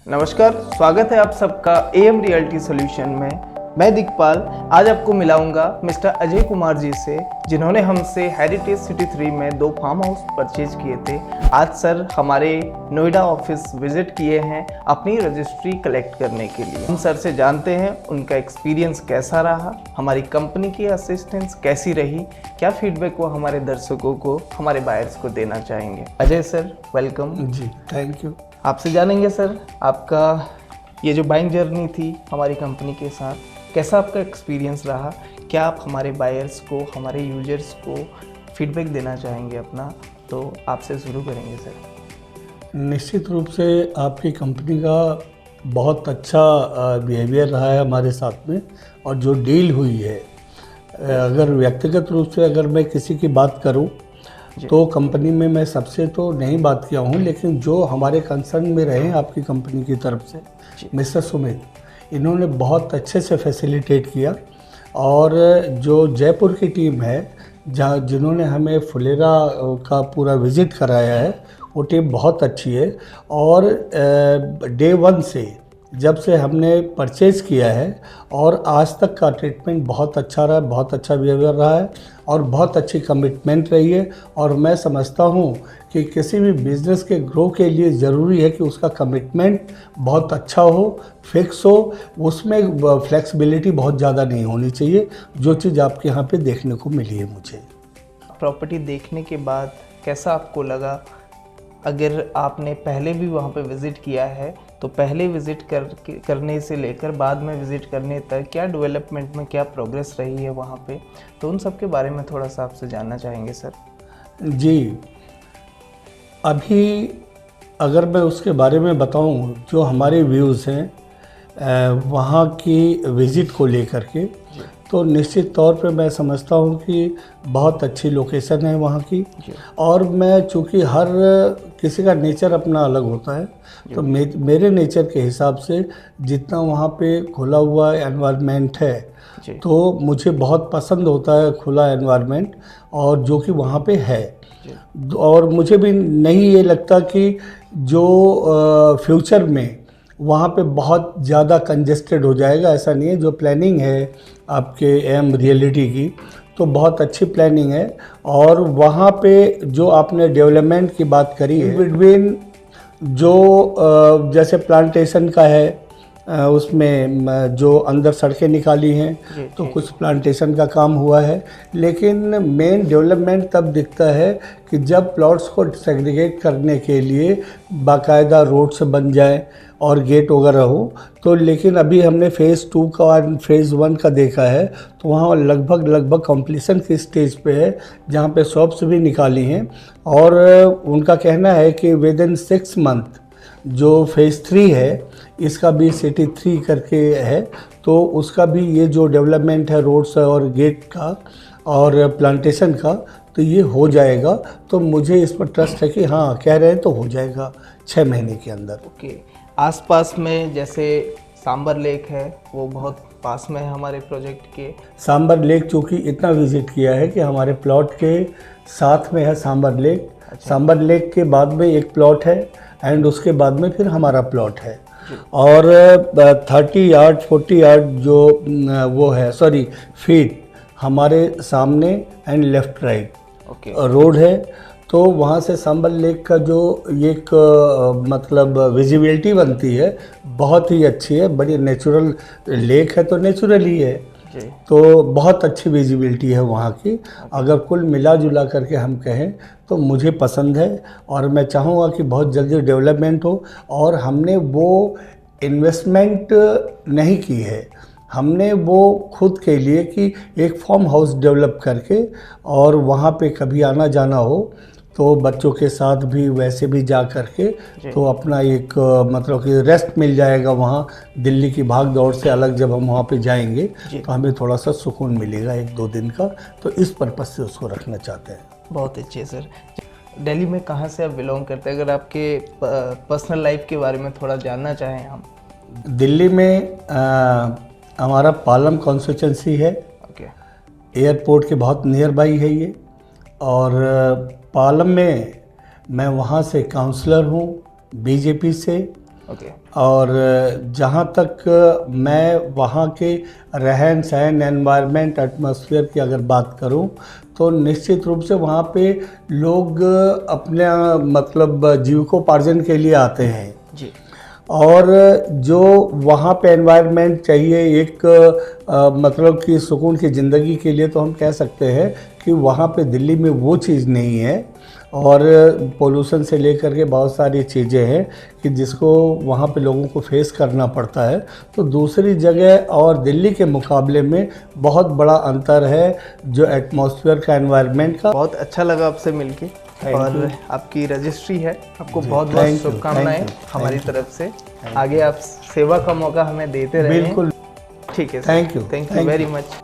नमस्कार, स्वागत है आप सबका एएम रियल्टी सॉल्यूशन में। मैं दिगपाल आज आपको मिलाऊंगा मिस्टर अजय कुमार जी से, जिन्होंने हमसे हेरिटेज सिटी 3 में 2 फार्म हाउस परचेज किए थे। आज सर हमारे नोएडा ऑफिस विजिट किए हैं अपनी रजिस्ट्री कलेक्ट करने के लिए। हम सर से जानते हैं उनका एक्सपीरियंस कैसा रहा, हमारी कंपनी की असिस्टेंस कैसी रही, क्या फीडबैक वो हमारे दर्शकों को, हमारे बायर्स को देना चाहेंगे। Ajay sir welcome ji, thank you. आपसे जानेंगे सर आपका ये जो बाइंग जर्नी थी हमारी कंपनी के साथ, कैसा आपका एक्सपीरियंस रहा, क्या आप हमारे बायर्स को, हमारे यूजर्स को फीडबैक देना चाहेंगे अपना, तो आपसे शुरू करेंगे सर। निश्चित रूप से आपकी कंपनी का बहुत अच्छा बिहेवियर रहा है हमारे साथ में, और जो डील हुई है, अगर व्यक्तिगत रूप से अगर मैं किसी की बात करूं तो कंपनी में मैं सबसे तो नहीं बात किया हूं, लेकिन जो हमारे कंसर्न में रहे आपकी कंपनी की तरफ से मिस्टर सुमित, इन्होंने बहुत अच्छे से फैसिलिटेट किया। और जो जयपुर की टीम है जिन्होंने हमें फुलेरा का पूरा विज़िट कराया है, वो टीम बहुत अच्छी है। और डे 1 से जब से हमने परचेज़ किया है और आज तक का ट्रीटमेंट बहुत अच्छा रहा, बहुत अच्छा बिहेवियर रहा है और बहुत अच्छी कमिटमेंट रही है। और मैं समझता हूँ कि किसी भी बिज़नेस के ग्रो के लिए ज़रूरी है कि उसका कमिटमेंट बहुत अच्छा हो, फिक्स हो, उसमें फ्लेक्सिबिलिटी बहुत ज़्यादा नहीं होनी चाहिए, जो चीज़ आपके यहाँ पे देखने को मिली है मुझे। प्रॉपर्टी देखने के बाद कैसा आपको लगा? अगर आपने पहले भी वहाँ पे विज़िट किया है तो पहले विज़िट करने से लेकर बाद में विज़िट करने तक क्या डेवलपमेंट में क्या प्रोग्रेस रही है वहाँ पे, तो उन सब के बारे में थोड़ा सा आपसे जानना चाहेंगे सर। जी, अभी अगर मैं उसके बारे में बताऊं, जो हमारे व्यूज़ हैं वहाँ की विज़िट को लेकर के, तो निश्चित तौर पे मैं समझता हूँ कि बहुत अच्छी लोकेशन है वहाँ की। और मैं चूँकि हर किसी का नेचर अपना अलग होता है, तो मेरे नेचर के हिसाब से जितना वहाँ पे खुला हुआ एनवायरनमेंट है, तो मुझे बहुत पसंद होता है खुला एनवायरनमेंट, और जो कि वहाँ पे है। और मुझे भी नहीं ये लगता कि जो फ्यूचर में वहाँ पे बहुत ज़्यादा कंजेस्टेड हो जाएगा, ऐसा नहीं है। जो प्लानिंग है आपके एम रियलिटी की, तो बहुत अच्छी प्लानिंग है। और वहाँ पे जो आपने डेवलपमेंट की बात करी है, बिटवीन जो जैसे प्लांटेशन का है, उसमें जो अंदर सड़कें निकाली हैं, तो कुछ प्लांटेशन का काम हुआ है। लेकिन मेन डेवलपमेंट तब दिखता है कि जब प्लॉट्स को सेग्रीगेट करने के लिए बाकायदा रोड्स बन जाए और गेट वगैरह हो। तो लेकिन अभी हमने फ़ेज़ 2 का और फ़ेज़ 1 का देखा है, तो वहाँ लगभग कंप्लीशन की स्टेज पे है, जहाँ पे शॉप्स भी निकाली हैं। और उनका कहना है कि विद इन 6 मंथ जो फ़ेज़ 3 है, इसका भी सिटी 3 करके है, तो उसका भी ये जो डेवलपमेंट है रोड्स और गेट का और प्लांटेशन का, तो ये हो जाएगा। तो मुझे इस पर ट्रस्ट है कि हाँ, कह रहे हैं तो हो जाएगा 6 महीने के अंदर। ओके, आसपास में जैसे सांबर लेक है, वो बहुत पास में है हमारे प्रोजेक्ट के। सांबर लेक चूँकि इतना विज़िट किया है कि हमारे प्लॉट के साथ में है सांबर लेक। सांबर लेक के बाद में एक प्लॉट है एंड उसके बाद में फिर हमारा प्लॉट है। और 30 यार्ड 40 यार्ड जो वो है, सॉरी फीट हमारे सामने एंड लेफ़्ट राइट रोड है। तो वहाँ से सांबर लेक का जो एक मतलब विजिबिलिटी बनती है, बहुत ही अच्छी है। बड़ी नेचुरल लेक है, तो नेचुरल ही है, तो बहुत अच्छी विजिबिलिटी है वहाँ की। अगर कुल मिला जुला करके हम कहें तो मुझे पसंद है, और मैं चाहूँगा कि बहुत जल्दी डेवलपमेंट हो। और हमने वो इन्वेस्टमेंट नहीं की है, हमने वो खुद के लिए कि एक फार्म हाउस डेवलप करके, और वहाँ पे कभी आना जाना हो तो बच्चों के साथ भी वैसे भी जा कर के, तो अपना एक मतलब कि रेस्ट मिल जाएगा वहाँ। दिल्ली की भाग दौड़ से अलग जब हम वहाँ पे जाएंगे तो हमें थोड़ा सा सुकून मिलेगा 1-2 दिन का, तो इस पर्पज़ से उसको रखना चाहते हैं। बहुत अच्छे सर। दिल्ली में कहाँ से आप बिलोंग करते हैं, अगर आपके पर्सनल लाइफ के बारे में थोड़ा जानना चाहें हम। दिल्ली में हमारा पालम कॉन्स्टिट्यूंसी है। एयरपोर्ट के बहुत नियर बाई है ये। और पालम में मैं वहाँ से काउंसलर हूँ बीजेपी से, ओके। और जहाँ तक मैं वहाँ के रहन सहन, एनवायरनमेंट, एटमॉस्फेयर की अगर बात करूँ तो निश्चित रूप से वहाँ पे लोग अपने मतलब जीविकोपार्जन के लिए आते हैं जी। और जो वहाँ पे एनवायरनमेंट चाहिए एक मतलब कि सुकून की ज़िंदगी के लिए, तो हम कह सकते हैं कि वहाँ पे दिल्ली में वो चीज़ नहीं है। और पोल्यूशन से लेकर के बहुत सारी चीज़ें हैं कि जिसको वहाँ पे लोगों को फेस करना पड़ता है। तो दूसरी जगह और दिल्ली के मुकाबले में बहुत बड़ा अंतर है जो एटमॉस्फेयर का, एनवायरनमेंट का। बहुत अच्छा लगा आपसे मिलके और आपकी रजिस्ट्री है, आपको बहुत बहुत शुभकामनाएं हमारी तरफ से। आगे आप सेवा का मौका हमें देते रहें। बिल्कुल। ठीक है, थैंक यू वेरी मच।